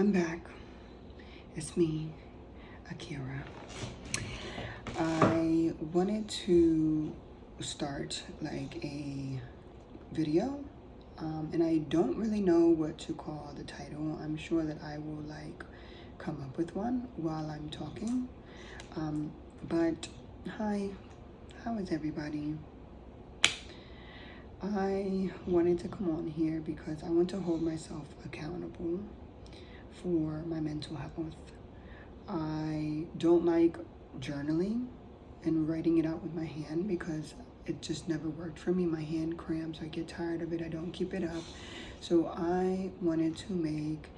I'm back. It's me, Akira. I wanted to start like a video, and I don't really know what to call the title. I'm sure that I will like come up with one while I'm talking. But hi, how is everybody? I wanted to come on here because I want to hold myself accountable for my mental health. I don't like journaling and writing it out with my hand because it just never worked for me. My hand cramps, I get tired of it, I don't keep it up. So I wanted to make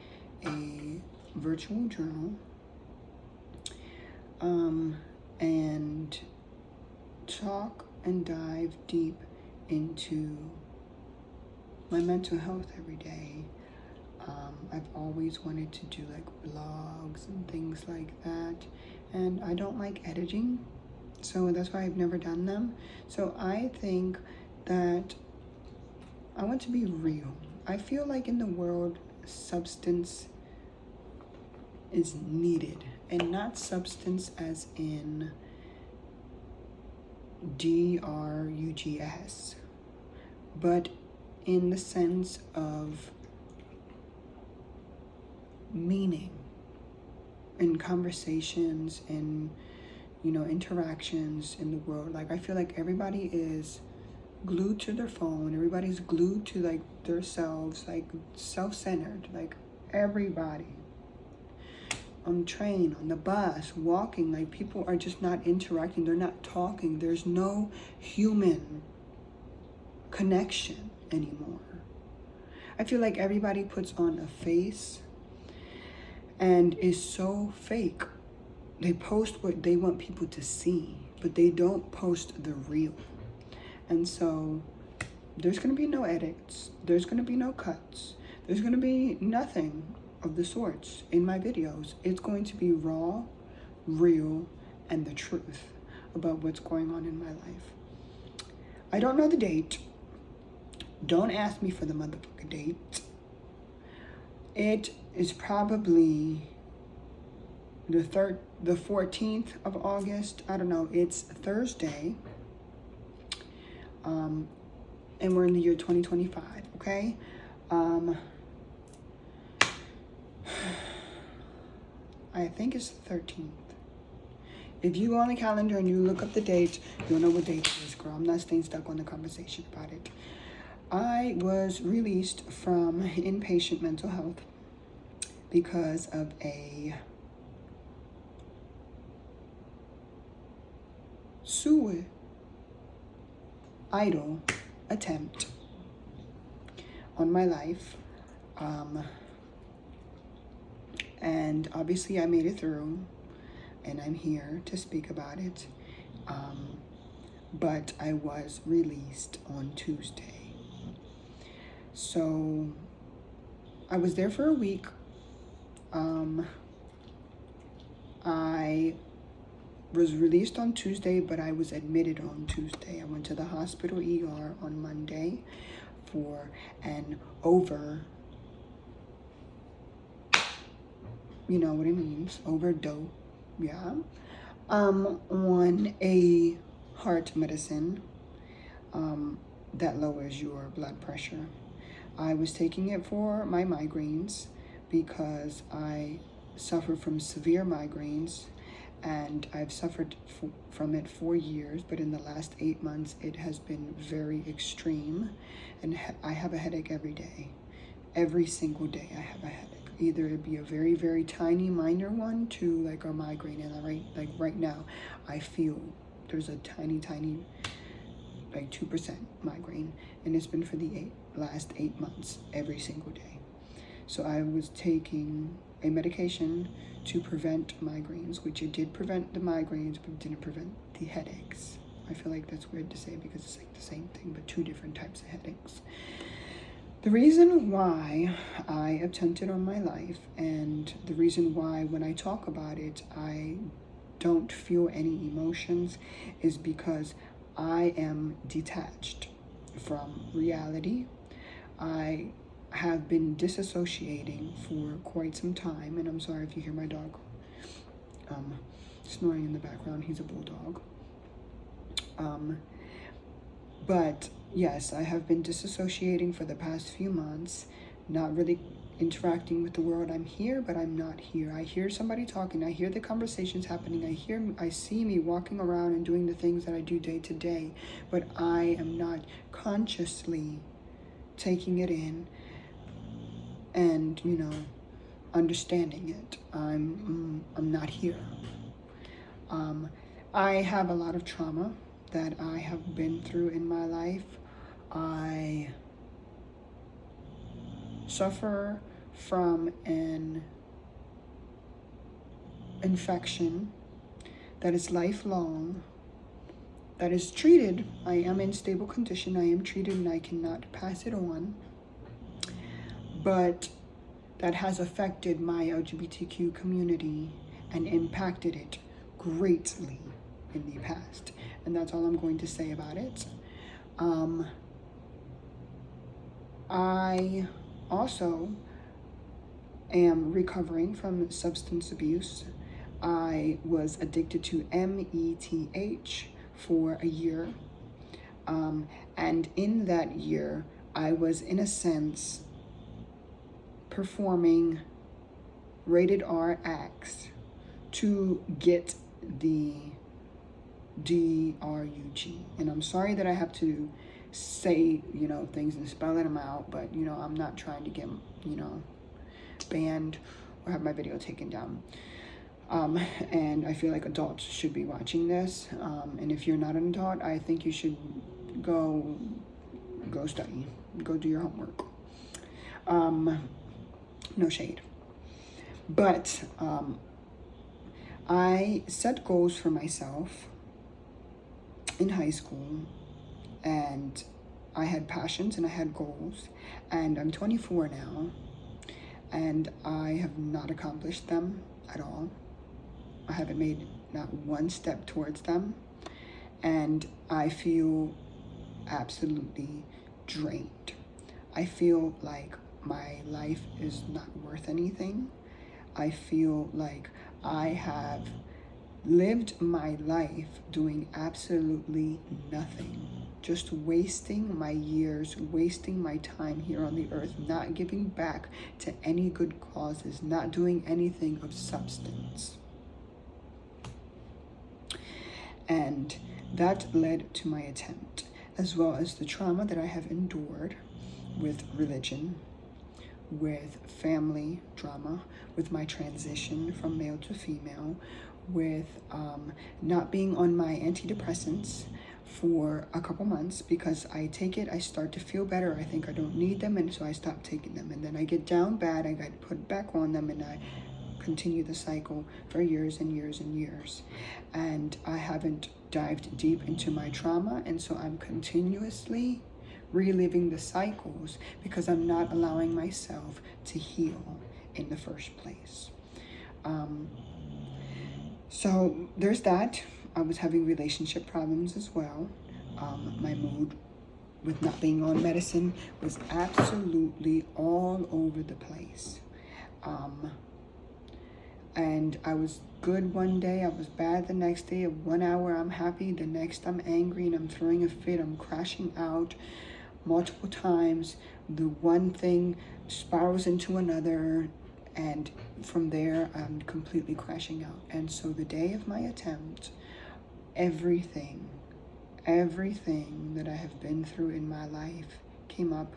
a virtual journal and talk and dive deep into my mental health every day. I've always wanted to do like vlogs and things like that, and I don't like editing, so that's why I've never done them. So I think that I want to be real. I feel like in the world, substance is needed, and not substance as in drugs, but in the sense of meaning in conversations and interactions in the world. Like I feel like everybody is glued to their phone, everybody's glued to like themselves, like self-centered, like everybody on the train, on the bus, walking, like people are just not interacting, they're not talking, there's no human connection anymore. I feel like everybody puts on a face and is so fake. They post what they want people to see, but they don't post the real. And so there's gonna be no edits, there's gonna be no cuts, there's gonna be nothing of the sorts in my videos. It's going to be raw, real, and the truth about what's going on in my life. I don't know the date. Don't ask me for the motherfucking date. It is probably the 14th of August. I don't know. It's Thursday. And we're in the year 2025, okay? I think it's the 13th. If you go on the calendar and you look up the date, you'll know what date it is, girl. I'm not staying stuck on the conversation about it. I was released from inpatient mental health because of a suicidal attempt on my life. And obviously I made it through, and I'm here to speak about it. But I was released on Tuesday. So I was there for a week. I was released on Tuesday, but I was admitted on Tuesday. I went to the hospital ER on Monday for an overdose, yeah, on a heart medicine that lowers your blood pressure. I was taking it for my migraines because I suffer from severe migraines, and I've suffered from it for years, but in the last 8 months it has been very extreme, and I have a headache every day. Every single day I have a headache. Either it be a very, very tiny minor one to like a migraine, and right now I feel there's a tiny like 2% migraine, and it's been for the last 8 months every single day. So I was taking a medication to prevent migraines, which it did prevent the migraines, but it didn't prevent the headaches. I feel like that's weird to say because it's like the same thing, but two different types of headaches. The reason why I attempted on my life, and the reason why when I talk about it, I don't feel any emotions, is because I am detached from reality. I have been disassociating for quite some time, and I'm sorry if you hear my dog snoring in the background. He's a bulldog. But yes, I have been disassociating for the past few months, not really interacting with the world. I'm here, but I'm not here. I hear somebody talking. I hear the conversations happening. I see me walking around and doing the things that I do day to day, but I am not consciously taking it in and, understanding it. I'm not here. I have a lot of trauma that I have been through in my life. I suffer from an infection that is lifelong, that is treated. I am in stable condition. I am treated and I cannot pass it on. But that has affected my LGBTQ community and impacted it greatly in the past. And that's all I'm going to say about it. I also am recovering from substance abuse. I was addicted to METH for a year. And in that year, I was, in a sense, performing rated R acts to get the DRUG. And I'm sorry that I have to say, things and spell them out, but, I'm not trying to get, banned or have my video taken down. And I feel like adults should be watching this. And if you're not an adult, I think you should go study, go do your homework. No shade. But I set goals for myself in high school, and I had passions and I had goals, and I'm 24 now, and I have not accomplished them at all. I haven't made not one step towards them, and I feel absolutely drained. I feel like my life is not worth anything. I feel like I have lived my life doing absolutely nothing, just wasting my years, wasting my time here on the earth, not giving back to any good causes, not doing anything of substance. And that led to my attempt, as well as the trauma that I have endured with religion, with family drama, with my transition from male to female, with not being on my antidepressants for a couple months, because I take it, I start to feel better, I think I don't need them, and so I stop taking them, and then I get down bad, I get put back on them, and I continue the cycle for years and years and years. And I haven't dived deep into my trauma, and so I'm continuously reliving the cycles because I'm not allowing myself to heal in the first place. So there's that. I was having relationship problems as well. My mood with not being on medicine was absolutely all over the place. And I was good one day, I was bad the next day. 1 hour I'm happy, the next I'm angry and I'm throwing a fit, I'm crashing out multiple times. The one thing spirals into another, and from there I'm completely crashing out. And so the day of my attempt, everything that I have been through in my life came up.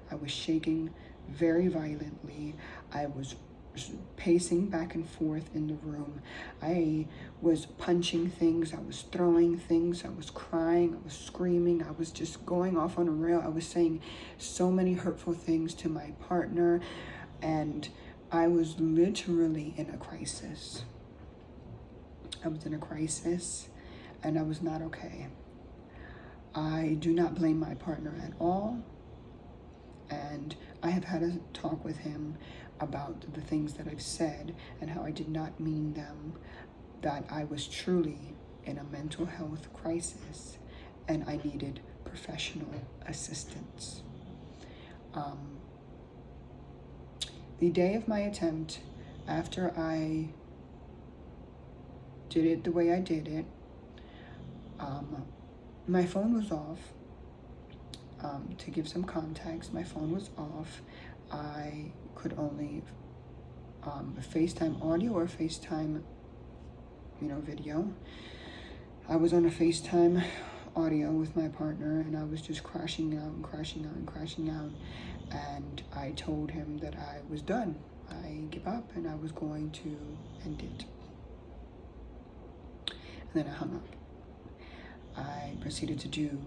I was shaking very violently. I was pacing back and forth in the room. I was punching things, I was throwing things, I was crying, I was screaming, I was just going off on a rail. I was saying so many hurtful things to my partner, and I was literally in a crisis. I was in a crisis, and I was not okay. I do not blame my partner at all, and I have had a talk with him about the things that I've said and how I did not mean them, that I was truly in a mental health crisis and I needed professional assistance. The day of my attempt, after I did it the way I did it, my phone was off. To give some context, my phone was off. I could only FaceTime audio or FaceTime, video. I was on a FaceTime audio with my partner, and I was just crashing out and crashing out and crashing out. And I told him that I was done. I give up, and I was going to end it. And then I hung up. I proceeded to do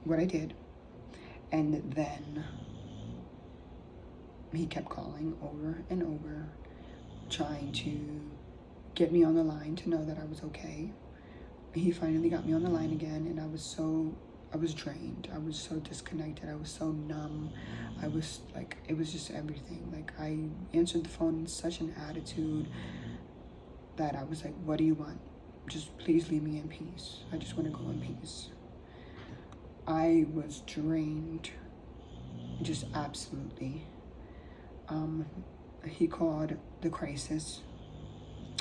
what I did, and then he kept calling over and over, trying to get me on the line to know that I was okay. He finally got me on the line again, and I was drained. I was so disconnected. I was so numb. I was like, it was just everything. Like, I answered the phone in such an attitude that I was like, what do you want? Just please leave me in peace. I just want to go in peace. I was drained, just absolutely. He called the crisis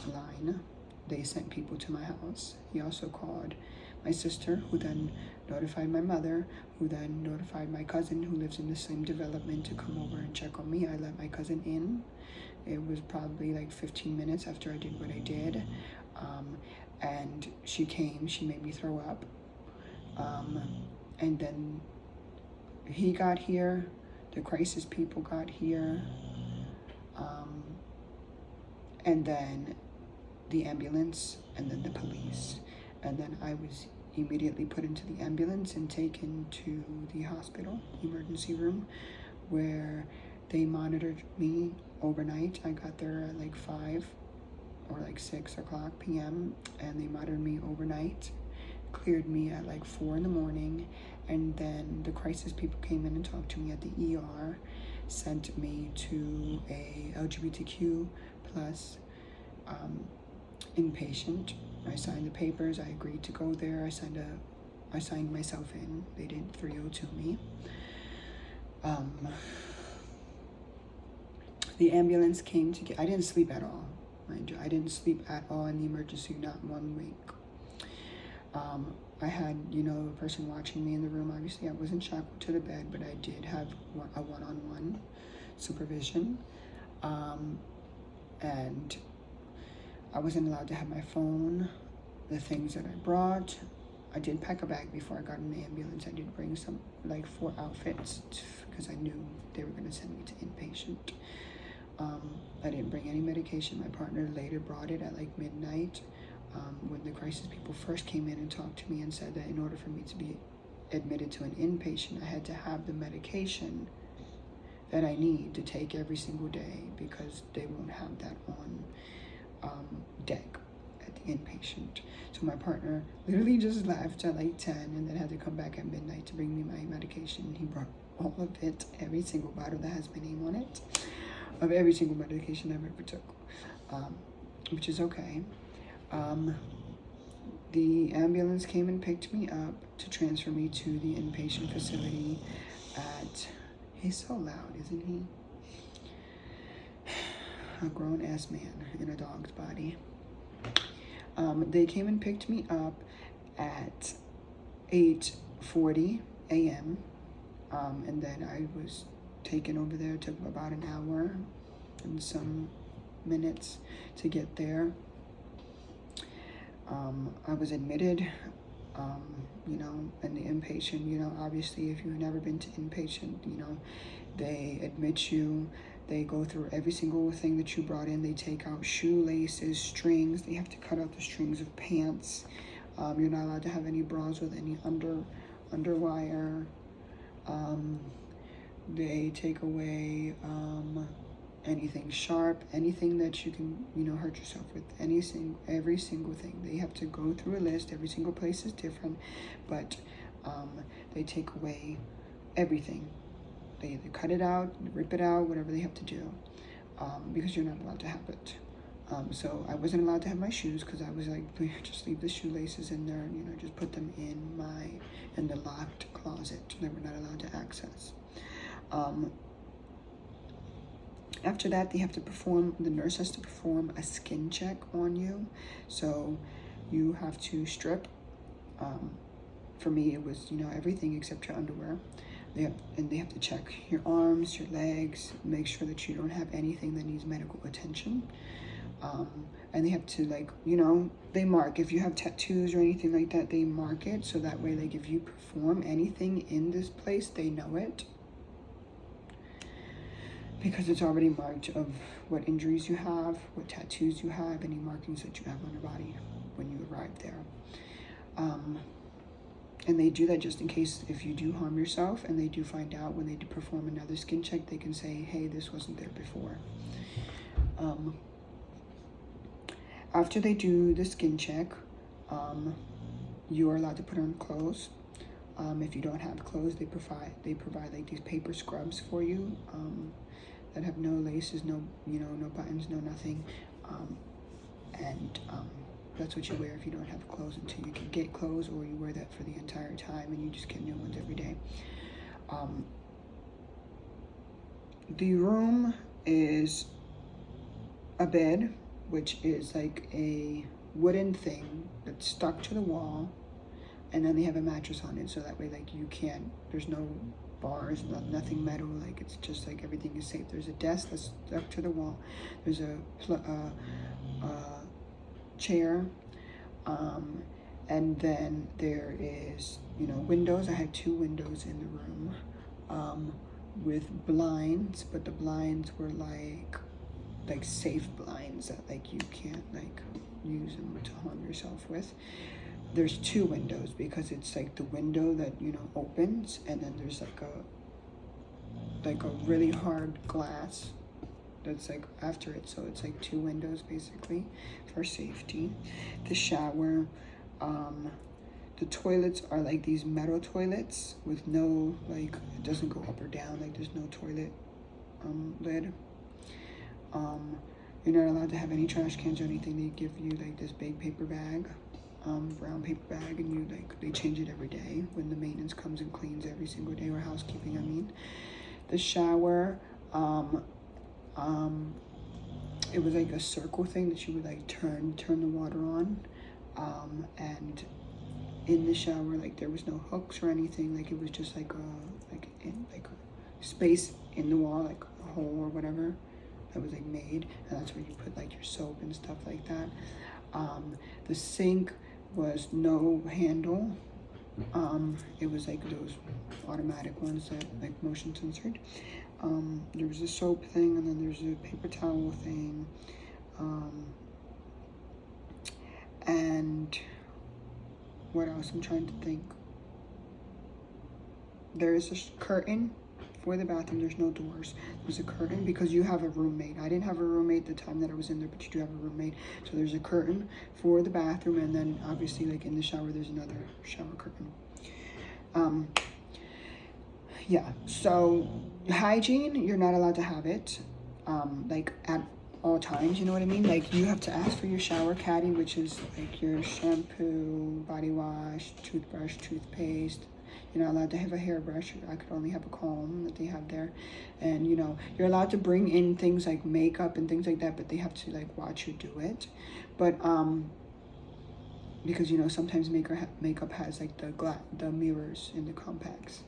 line. They sent people to my house. He also called my sister, who then notified my mother, who then notified my cousin, who lives in the same development, to come over and check on me. I let my cousin in. It was probably like 15 minutes after I did what I did. And she came, she made me throw up. And then he got here, the crisis people got here, and then the ambulance, and then the police. And then I was immediately put into the ambulance and taken to the hospital emergency room, where they monitored me overnight. I got there at like 5 or like 6 o'clock p.m. and they monitored me overnight, cleared me at like 4 in the morning, and then the crisis people came in and talked to me at the ER, sent me to a LGBTQ plus inpatient. I signed the papers. I agreed to go there. I signed myself in. They did 302 me. The ambulance came to get. I didn't sleep at all. Mind you, I didn't sleep at all in the emergency, not 1 week. I had, a person watching me in the room. Obviously, I wasn't shackled to the bed, but I did have a one-on-one supervision. And I wasn't allowed to have my phone, the things that I brought. I did pack a bag before I got in the ambulance. I did bring some, like 4 outfits, because I knew they were going to send me to inpatient. I didn't bring any medication. My partner later brought it at like midnight. When the crisis people first came in and talked to me and said that in order for me to be admitted to an inpatient, I had to have the medication that I need to take every single day, because they won't have that on deck at the inpatient. So my partner literally just left at like 10 and then had to come back at midnight to bring me my medication. He brought all of it, every single bottle that has my name on it, of every single medication I've ever took, which is okay. The ambulance came and picked me up to transfer me to the inpatient facility at, he's so loud, isn't he? A grown-ass man in a dog's body. They came and picked me up at 8:40 a.m. And then I was taken over there. It took about an hour and some minutes to get there. I was admitted, in the inpatient, obviously if you've never been to inpatient, they admit you, they go through every single thing that you brought in. They take out shoelaces, strings, they have to cut out the strings of pants. You're not allowed to have any bras with any underwire. They take away anything sharp, anything that you can, hurt yourself with, every single thing. They have to go through a list. Every single place is different, but they take away everything. They either cut it out, rip it out, whatever they have to do, because you're not allowed to have it. So I wasn't allowed to have my shoes, because I was like, just leave the shoelaces in there, and just put them in the locked closet that we're not allowed to access. After that, they have to perform, the nurse has to perform a skin check on you. So you have to strip. For me, it was, you know, everything except your underwear. They have to check your arms, your legs, make sure that you don't have anything that needs medical attention. And they have to, like, you know, they mark. If you have tattoos or anything like that, they mark it. So that way, like, if you perform anything in this place, they know it. Because it's already marked of what injuries you have, what tattoos you have, any markings that you have on your body when you arrive there. And they do that just in case if you do harm yourself, and they do find out when they do perform another skin check, they can say, hey, this wasn't there before. After they do the skin check, you are allowed to put on clothes. If you don't have clothes, they provide like these paper scrubs for you that have no laces, no, you know, no buttons, no nothing. That's what you wear if you don't have clothes until you can get clothes, or you wear that for the entire time and you just get new ones every day. The room is a bed, which is like a wooden thing that's stuck to the wall, and then they have a mattress on it, so that way, like, you can't, there's no bars, nothing metal, like, it's just like everything is safe. There's a desk that's stuck to the wall, there's a chair, and then there is, you know, windows. I had 2 windows in the room with blinds, but the blinds were like safe blinds that, like, you can't, like, use them to harm yourself with. There's 2 windows because it's like the window that, you know, opens, and then there's like a really hard glass that's like after it, so it's like 2 windows basically for safety. The shower, the toilets are like these metal toilets with no, like, it doesn't go up or down, like there's no toilet lid. You're not allowed to have any trash cans or anything. They give you like this big paper bag, brown paper bag, and you, like, they change it every day when the maintenance comes and cleans every single day, or housekeeping, I mean. The shower, it was like a circle thing that you would like turn the water on, and in the shower, like, there was no hooks or anything, like, it was just like a space in the wall, like a hole or whatever that was like made, and that's where you put like your soap and stuff like that. The sink was no handle. It was like those automatic ones that, like, motion censored. There was a soap thing, and then there's a paper towel thing, and what else? I'm trying to think. There is a curtain for the bathroom. There's no doors. There's a curtain because you have a roommate. I didn't have a roommate the time that I was in there, but you do have a roommate. So there's a curtain for the bathroom, and then obviously, like, in the shower, there's another shower curtain. Yeah, so hygiene, you're not allowed to have it, like, at all times, you know what I mean? Like, you have to ask for your shower caddy, which is like your shampoo, body wash, toothbrush, toothpaste. You're not allowed to have a hairbrush. I could only have a comb that they have there. And, you know, you're allowed to bring in things like makeup and things like that, but they have to, like, watch you do it. But, because, you know, sometimes makeup has, like, the mirrors in the compacts.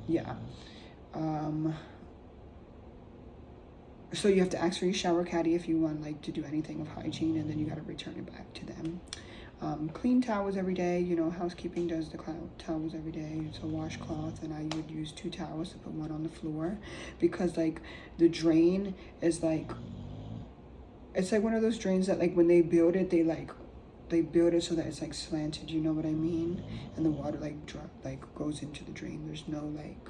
Yeah. So you have to ask for your shower caddy if you want, like, to do anything of hygiene, and then you got to return it back to them. Clean towels every day. You know, housekeeping does the towels every day. It's a washcloth, and I would use 2 towels to put one on the floor, because, like, the drain is like, it's like one of those drains that, like, when they build it, they build it so that it's like slanted, you know what I mean? And the water goes into the drain. There's no like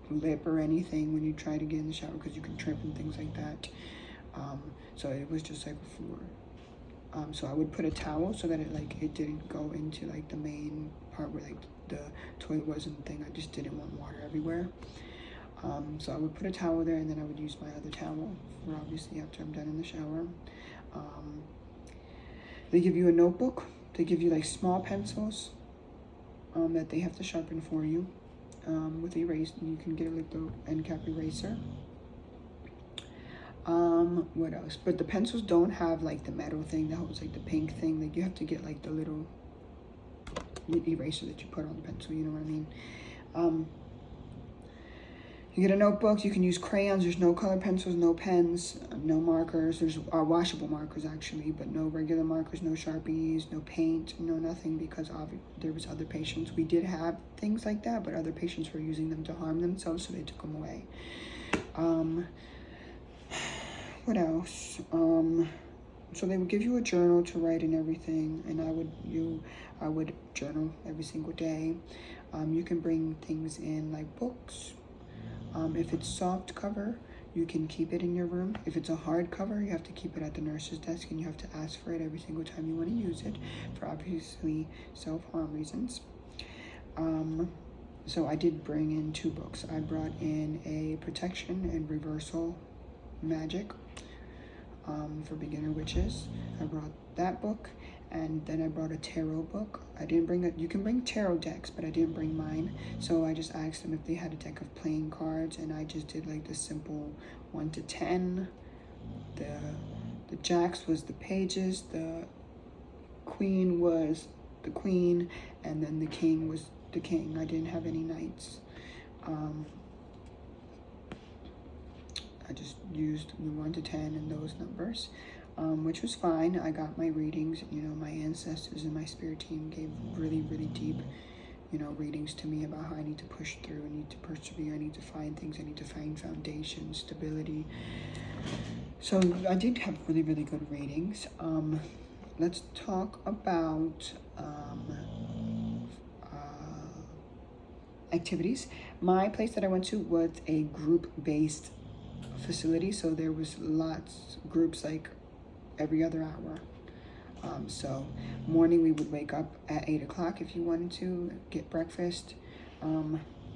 lip or anything when you try to get in the shower, because you can trip and things like that. So it was just like a floor. So I would put a towel so that it didn't go into like the main part where like the toilet was and thing. I just didn't want water everywhere. So I would put a towel there, and then I would use my other towel for obviously after I'm done in the shower. They give you a notebook. They give you like small pencils that they have to sharpen for you with erase. You can get like the end cap eraser. What else? But the pencils don't have like the metal thing that holds like the pink thing. Like you have to get like the little eraser that you put on the pencil, you know what I mean? You get a notebook. You can use crayons. There's no color pencils, no pens, no markers. There's washable markers actually, but no regular markers, no Sharpies, no paint, no nothing, because there was other patients. We did have things like that, but other patients were using them to harm themselves, so they took them away. What else? So they would give you a journal to write and everything, and I would journal every single day. You can bring things in like books. If it's soft cover, you can keep it in your room. If it's a hard cover, you have to keep it at the nurse's desk, and you have to ask for it every single time you want to use it, for obviously self-harm reasons. So I did bring in 2 books. I brought in a protection and reversal magic for beginner witches. I brought that book, and then I brought a tarot book. I didn't bring you can bring tarot decks, but I didn't bring mine. So I just asked them if they had a deck of playing cards, and I just did like the simple 1 to 10. The jacks was the pages, the queen was the queen, and then the king was the king. I didn't have any knights. I just used the 1 to 10 and those numbers, which was fine. I got my readings. You know, my ancestors and my spirit team gave really, really deep, you know, readings to me about how I need to push through, I need to persevere, I need to find things, I need to find foundation, stability. So I did have really, really good readings. Let's talk about activities. My place that I went to was a group-based facility, so there was lots groups like every other hour. So morning we would wake up at 8 o'clock if you wanted to get breakfast.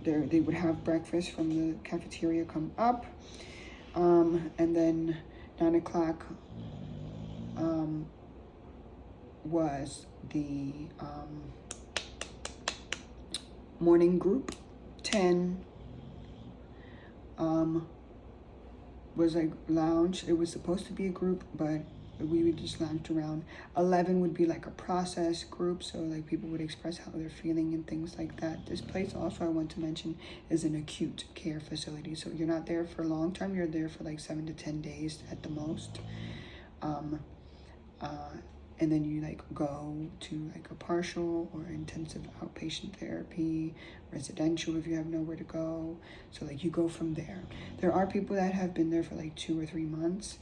They would have breakfast from the cafeteria come up, and then 9 o'clock was the morning group. 10 was like lounge. It was supposed to be a group, but we would just lounge around. 11 would be like a process group, so like people would express how they're feeling and things like that. This place also I want to mention is an acute care facility, so you're not there for long term. You're there for like 7 to 10 days at the most. And then you like go to like a partial or intensive outpatient therapy, residential if you have nowhere to go. So like you go from there. There are people that have been there for like 2 or 3 months,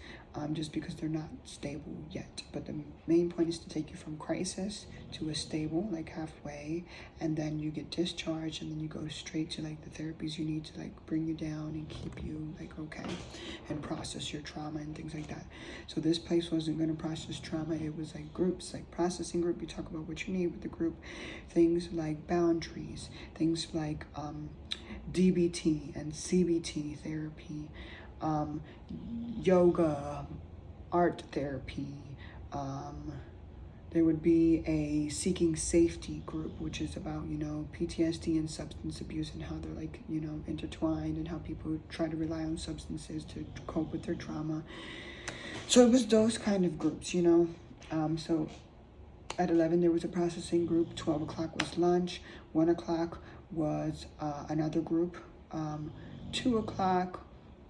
just because they're not stable yet. But the main point is to take you from crisis to a stable, like halfway, and then you get discharged, and then you go straight to like the therapies you need to like bring you down and keep you like okay, and process your trauma and things like that. So this place wasn't going to process trauma. It was like groups, like processing group. You talk about what you need with the group, things like boundaries, things like DBT and CBT therapy, yoga, art therapy. There would be a seeking safety group, which is about, you know, PTSD and substance abuse and how they're like, you know, intertwined, and how people try to rely on substances to cope with their trauma. So it was those kind of groups, you know. So at 11 there was a processing group. 12 o'clock was lunch. 1 o'clock was another group. 2 o'clock,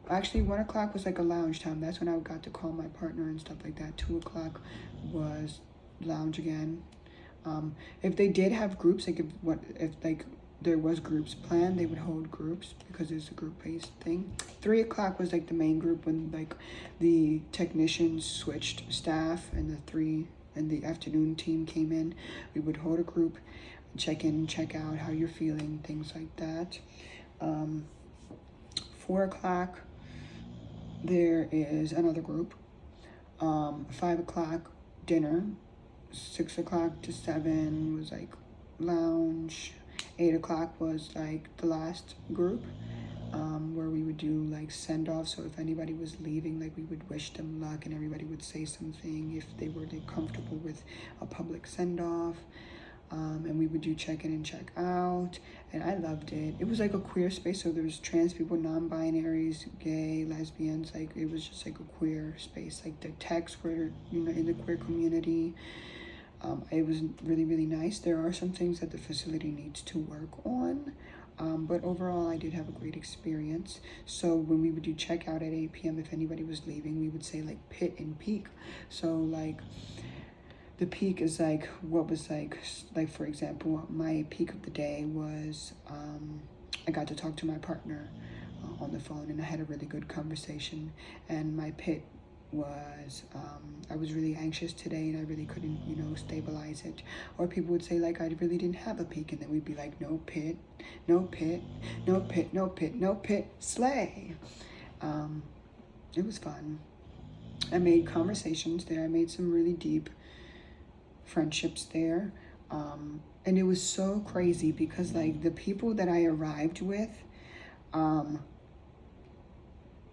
actually 1 o'clock was like a lounge time. That's when I got to call my partner and stuff like that. 2 o'clock was lounge again. If they did have groups, like if like there was groups planned, they would hold groups because it's a group-based thing. 3 o'clock was like the main group, when like the technicians switched staff and the afternoon team came in. We would hold a group, check in, check out how you're feeling, things like that. 4 o'clock there is another group. 5 o'clock dinner. 6 o'clock to 7 was like lounge. 8 o'clock was like the last group, where we would do like send-off. So if anybody was leaving, like we would wish them luck, and everybody would say something if they were like, comfortable with a public send-off. And we would do check-in and check-out, and I loved it. It was like a queer space, so there was trans people, non-binaries, gay, lesbians, like it was just like a queer space. Like the techs were, you know, in the queer community. It was really, really nice. There are some things that the facility needs to work on, but overall I did have a great experience. So when we would do checkout at 8 p.m., if anybody was leaving, we would say like pit and peak. So like the peak is like what was like for example, my peak of the day was I got to talk to my partner on the phone, and I had a really good conversation. And my pit was I was really anxious today and I really couldn't, you know, stabilize it. Or people would say like I really didn't have a peak, and then we'd be like no pit, no pit, no pit, no pit, no pit, slay. It was fun. I made conversations there. I made some really deep friendships there. And it was so crazy because like the people that I arrived with,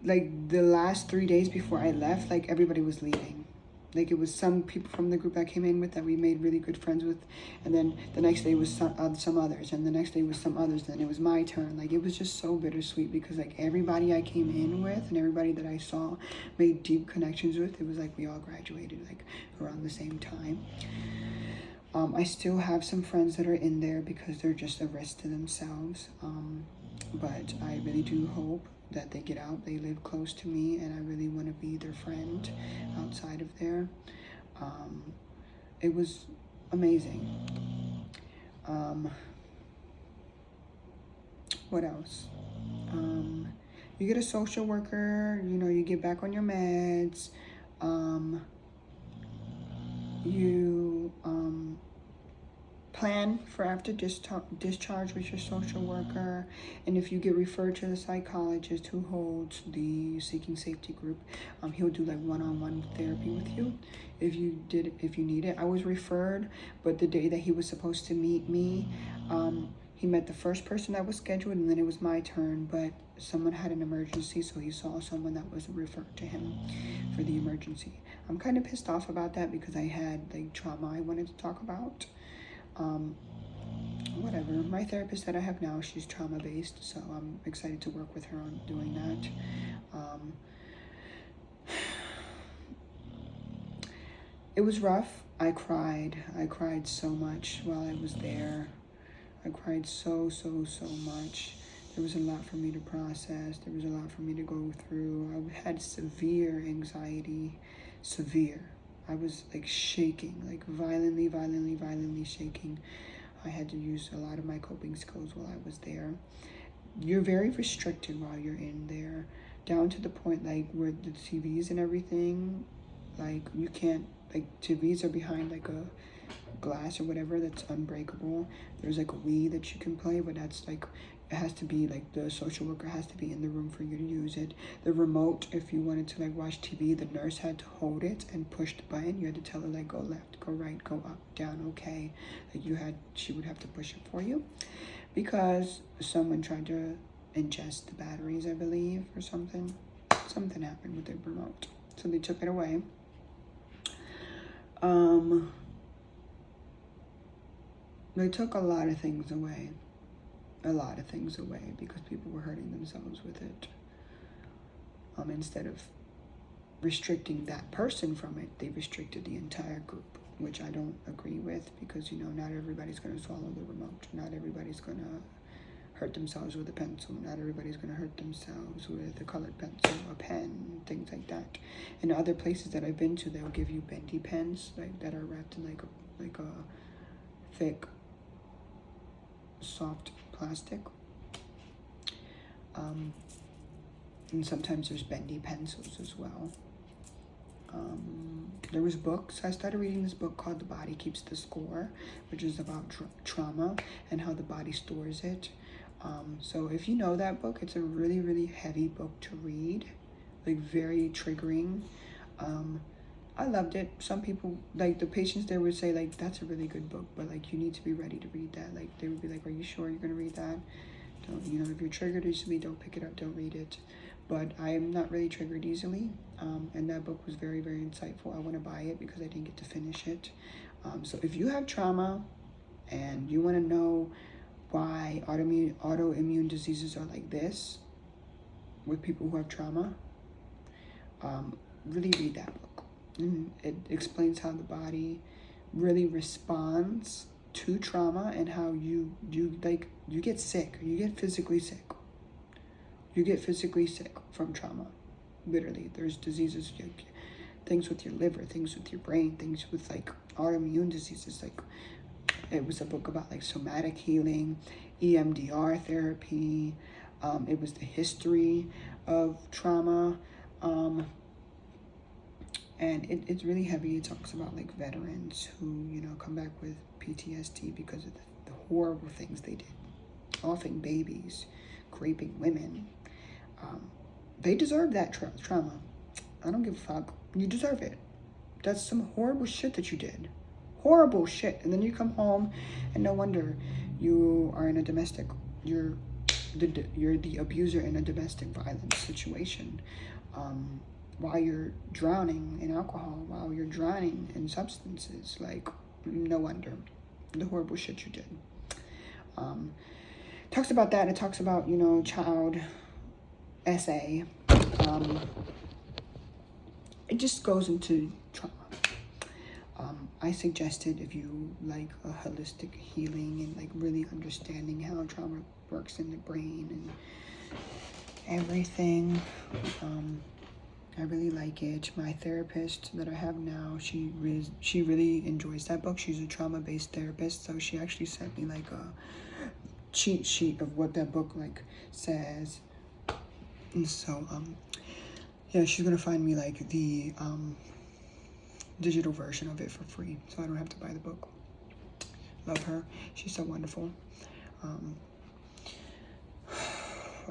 like the last 3 days before I left, like everybody was leaving. Like it was some people from the group that came in with that we made really good friends with, and then the next day was some others, and the next day was some others, then it was my turn. Like it was just so bittersweet because like everybody I came in with and everybody that I saw made deep connections with, it was like we all graduated like around the same time. I still have some friends that are in there because they're just a risk to themselves, but I really do hope that they get out. They live close to me, and I really want to be their friend outside of there. It was amazing. What else? You get a social worker, you know, you get back on your meds. You plan for after discharge with your social worker, and if you get referred to the psychologist who holds the Seeking Safety group, he'll do like one-on-one therapy with you if you need it. I was referred, but the day that he was supposed to meet me, he met the first person that was scheduled, and then it was my turn, but someone had an emergency, so he saw someone that was referred to him for the emergency. I'm kind of pissed off about that because I had like trauma I wanted to talk about. Whatever. My therapist that I have now, she's trauma-based, so I'm excited to work with her on doing that. It was rough. I cried so much while I was there. I cried so much. There was a lot for me to process. There was a lot for me to go through. I had severe anxiety, severe. I was like shaking, like violently shaking. I had to use a lot of my coping skills while I was there. You're very restricted while you're in there, down to the point like where the TVs and everything, like you can't, like TVs are behind like a glass or whatever that's unbreakable. There's like a Wii that you can play, but that's like, it has to be like the social worker has to be in the room for you to use it. The remote, if you wanted to like watch TV, the nurse had to hold it and push the button. You had to tell her like go left, go right, go up, down, okay. Like she would have to push it for you because someone tried to ingest the batteries, I believe, or something. Something happened with the remote, so they took it away. They took a lot of things away because people were hurting themselves with it. Instead of restricting that person from it, they restricted the entire group, which I don't agree with because, you know, not everybody's going to swallow the remote. Not everybody's going to hurt themselves with a pencil. Not everybody's going to hurt themselves with a colored pencil, a pen, things like that. In other places that I've been to, they'll give you bendy pens like that are wrapped in like a thick, soft plastic. And sometimes there's bendy pencils as well. There was books. I started reading this book called The Body Keeps the Score, which is about trauma and how the body stores it. So if you know that book, it's a really heavy book to read, like very triggering. I loved it. Some people, like the patients there would say like, that's a really good book, but like you need to be ready to read that. Like they would be like, are you sure you're gonna read that? Don't, you know, if you're triggered easily, don't pick it up, don't read it. But I am not really triggered easily, and that book was very insightful. I want to buy it because I didn't get to finish it. So if you have trauma, And you want to know why autoimmune diseases are like this with people who have trauma? Really read that book. And it explains how the body really responds to trauma and how you get sick. You get physically sick. You get physically sick from trauma. Literally, there's diseases, things with your liver, things with your brain, things with like autoimmune diseases. Like, it was a book about like somatic healing, EMDR therapy. It was the history of trauma. And it's really heavy. It talks about like veterans who, come back with PTSD because of the horrible things they did. Offing babies, raping women. They deserve that trauma. I don't give a fuck. You deserve it. That's some horrible shit that you did. Horrible shit. And then you come home and no wonder you are in a domestic, you're the abuser in a domestic violence situation. While you're drowning in alcohol, while you're drowning in substances, like, no wonder the horrible shit you did. Talks about that. It talks about, child essay. It just goes into trauma. I suggested, if you like a holistic healing and like really understanding how trauma works in the brain and everything, I really like it. My therapist that I have now, she really enjoys that book. She's a trauma-based therapist, so she actually sent me like a cheat sheet of what that book like says. And so yeah, she's gonna find me like the digital version of it for free, so I don't have to buy the book. Love her. She's so wonderful.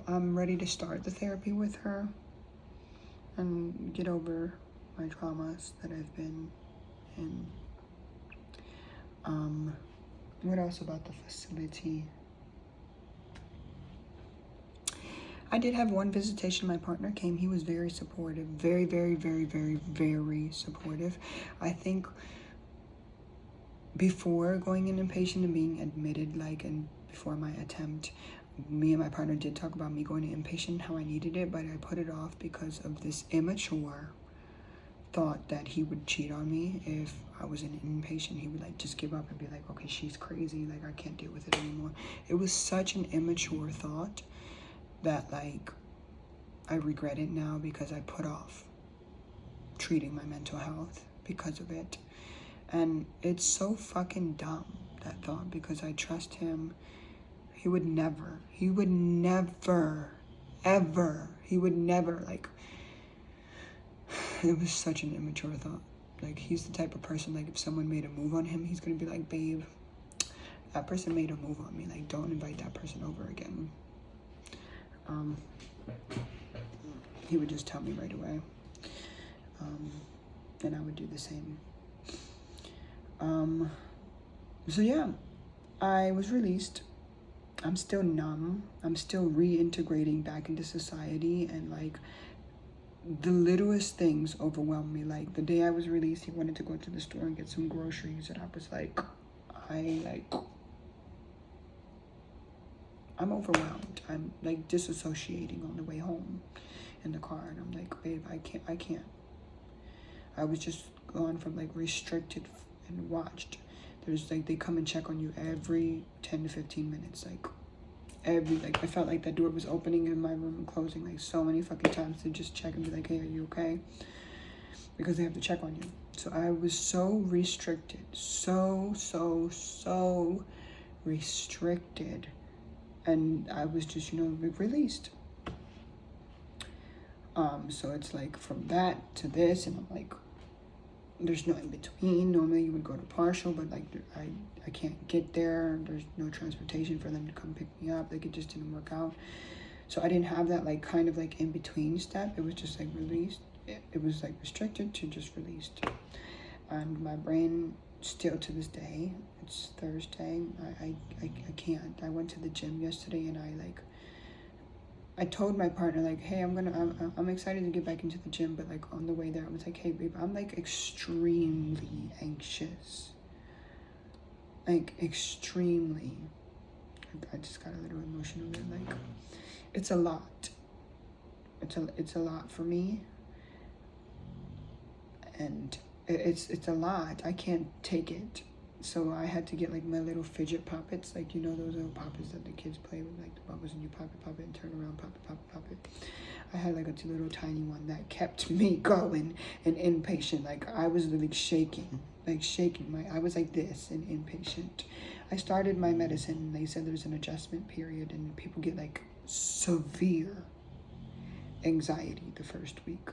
I'm ready to start the therapy with her and get over my traumas that I've been in. What else about the facility? I did have one visitation. My partner came. He was very supportive. Very, very, very, very, very supportive. I think before going in inpatient and being admitted, and before my attempt, me and my partner did talk about me going to inpatient, how I needed it, but I put it off because of this immature thought that he would cheat on me if I was in inpatient. He would just give up and be like, okay, she's crazy, I can't deal with it anymore. It was such an immature thought that I regret it now, because I put off treating my mental health because of it. And it's so fucking dumb, that thought, because I trust him. He would never, ever, it was such an immature thought. He's the type of person, if someone made a move on him, he's gonna be like, babe, that person made a move on me, don't invite that person over again. He would just tell me right away. And I would do the same. So yeah, I was released. I'm still numb. I'm still reintegrating back into society, and the littlest things overwhelm me. The day I was released, he wanted to go to the store and get some groceries, and I was I'm overwhelmed. I'm disassociating on the way home in the car, and I'm like, babe, I can't. I was just gone from restricted and watched. There's they come and check on you every 10 to 15 minutes. I felt like that door was opening in my room and closing so many fucking times to just check and be like, hey, are you okay? Because they have to check on you. So I was so restricted, so restricted. And I was just, released. So it's from that to this, and I'm there's no in between. Normally you would go to partial, but I can't get there. There's no transportation for them to come pick me up. It just didn't work out. So I didn't have that kind of in between step. It was just released. It was restricted to just released. And my brain still to this day, it's Thursday, I can't. I went to the gym yesterday, and I told my partner hey, I'm excited to get back into the gym, but on the way there I was hey babe, I'm extremely anxious. like extremely. I just got a little emotional there. Like, it's a lot. It's a lot for me, and it's a lot. I can't take it. So I had to get like my little fidget puppets, like, you know, those little puppets that the kids play with, like the bubbles, and you pop it and turn around, pop it. I had like a little tiny one that kept me going and inpatient. Like, I was literally shaking. I was like this and inpatient. I started my medicine and they said there's an adjustment period and people get like severe anxiety the first week.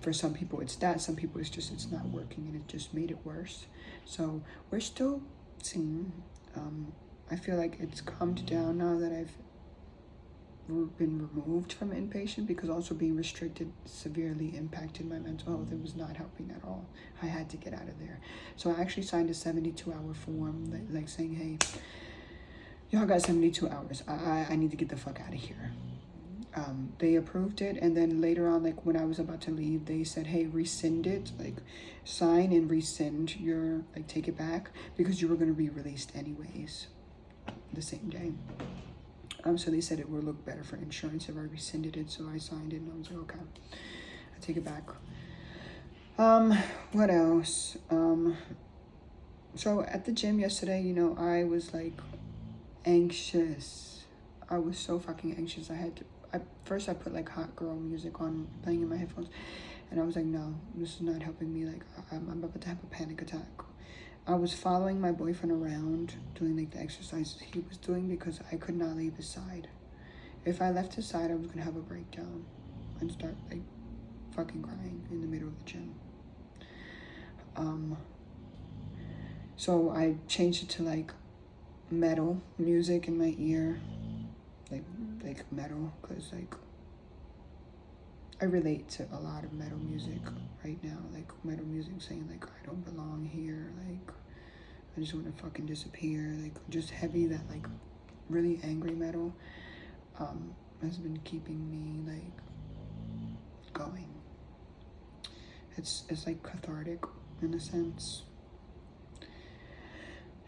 For some people it's that, some people it's not working and it just made it worse. So we're still seeing. I feel like it's calmed down now that I've been removed from inpatient, because also being restricted severely impacted my mental health. It was not helping at all. I had to get out of there. So I actually signed a 72-hour form, like saying, hey, y'all got 72 hours. I need to get the fuck out of here. They approved it, and then later on, like when I was about to leave, they said, hey, rescind it, like sign and rescind your, like take it back, because you were going to be released anyways the same day. So they said it would look better for insurance if I rescinded it, so I signed it and I was like, okay, I take it back. What else? So at the gym yesterday, you know, I was like anxious. I was so fucking anxious. First I put like hot girl music on, playing in my headphones, and I was like, no, this is not helping me. Like, I'm about to have a panic attack. I was following my boyfriend around, doing like the exercises he was doing, because I could not leave his side. If I left his side, I was gonna have a breakdown and start like fucking crying in the middle of the gym. So I changed it to like metal music in my ear, like metal, because like I relate to a lot of metal music right now, like metal music saying like I don't belong here, like I just want to fucking disappear, like just heavy, that like really angry metal has been keeping me like going. It's like cathartic in a sense,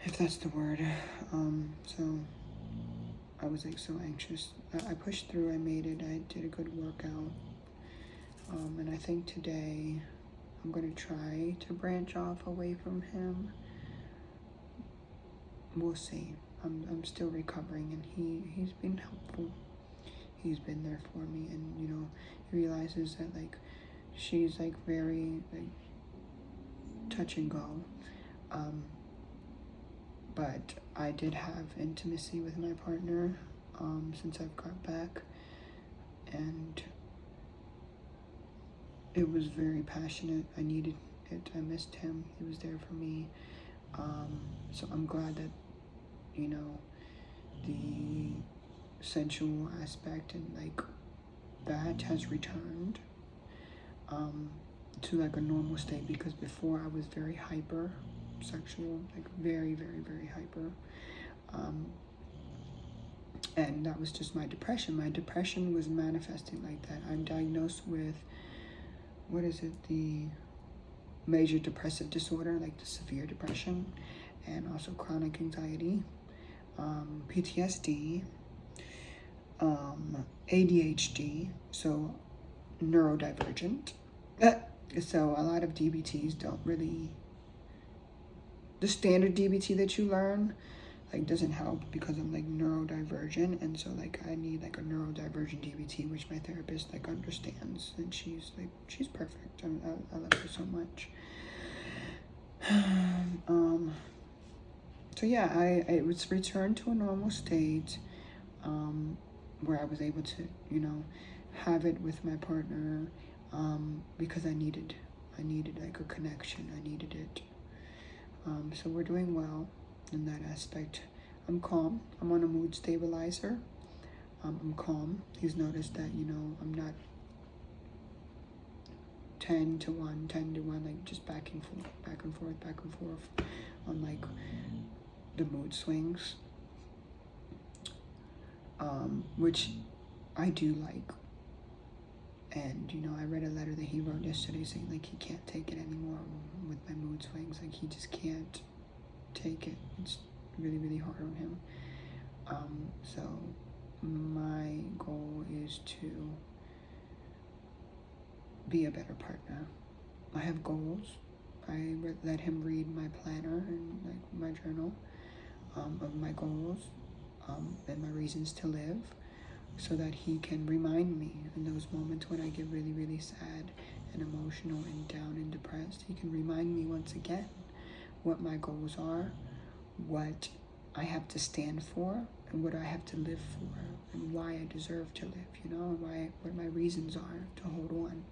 if that's the word. So I was like so anxious. I pushed through, I made it, I did a good workout. And I think today I'm gonna try to branch off away from him. We'll see. I'm still recovering, and he's been helpful. He's been there for me, and you know, he realizes that like she's like very like touch and go. But I did have intimacy with my partner since I've got back, and it was very passionate. I needed it. I missed him. He was there for me. So I'm glad that, you know, the sensual aspect and like that has returned to like a normal state, because before I was very hyper sexual, like very, very, very hyper. And that was just my depression. My depression was manifesting like that. I'm diagnosed with, what is it, the major depressive disorder, like the severe depression, and also chronic anxiety, PTSD, ADHD, so neurodivergent. So a lot of DBTs don't really, the standard DBT that you learn like doesn't help, because I'm like neurodivergent, and so like I need like a neurodivergent DBT, which my therapist like understands, and she's perfect. I love her so much. So yeah, I was returned to a normal state, where I was able to, you know, have it with my partner, because I needed like a connection. I needed it. So we're doing well in that aspect. I'm calm. I'm on a mood stabilizer. I'm calm. He's noticed that, you know, I'm not 10 to 1, like just back and forth on like the mood swings, which I do like. And, you know, I read a letter that he wrote yesterday saying like he can't take it anymore with my mood swings. Like he just can't. take it. It's really, really hard on him. So my goal is to be a better partner. I have goals. I let him read my planner and like my journal of my goals and my reasons to live, so that he can remind me in those moments when I get really, really sad and emotional and down and depressed. He can remind me once again what my goals are, what I have to stand for, and what I have to live for, and why I deserve to live, you know, and what my reasons are to hold on.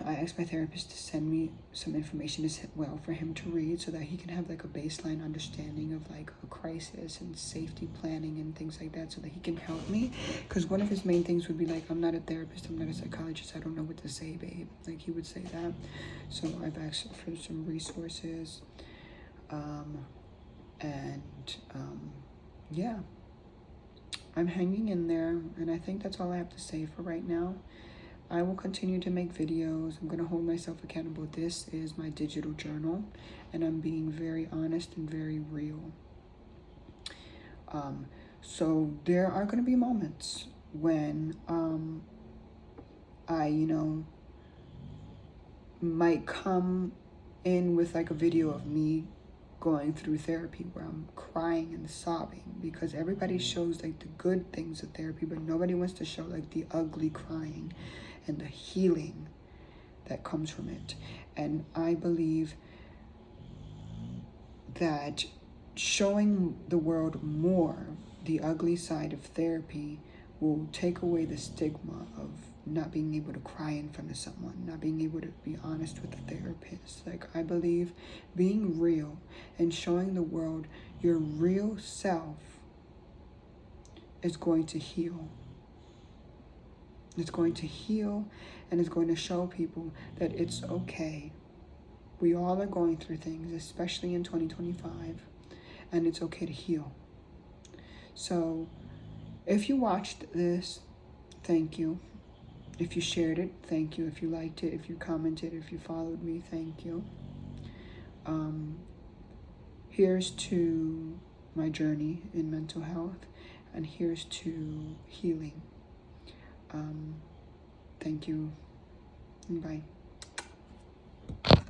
I asked my therapist to send me some information as well for him to read, so that he can have like a baseline understanding of like a crisis and safety planning and things like that, so that he can help me. Because one of his main things would be like, I'm not a therapist, I'm not a psychologist, I don't know what to say, babe. Like he would say that. So I've asked for some resources. Yeah, I'm hanging in there, and I think that's all I have to say for right now. I will continue to make videos. I'm going to hold myself accountable. This is my digital journal, and I'm being very honest and very real. So there are going to be moments when I, might come in with like a video of me going through therapy where I'm crying and sobbing, because everybody shows like the good things of therapy, but nobody wants to show like the ugly crying and the healing that comes from it. And I believe that showing the world more the ugly side of therapy will take away the stigma of not being able to cry in front of someone, not being able to be honest with a therapist. Like, I believe being real and showing the world your real self is going to heal. It's going to heal, and it's going to show people that it's okay. We all are going through things, especially in 2025, and it's okay to heal. So if you watched this, thank you. If you shared it, thank you. If you liked it, if you commented, if you followed me, thank you. Here's to my journey in mental health, and here's to healing. Thank you, and bye.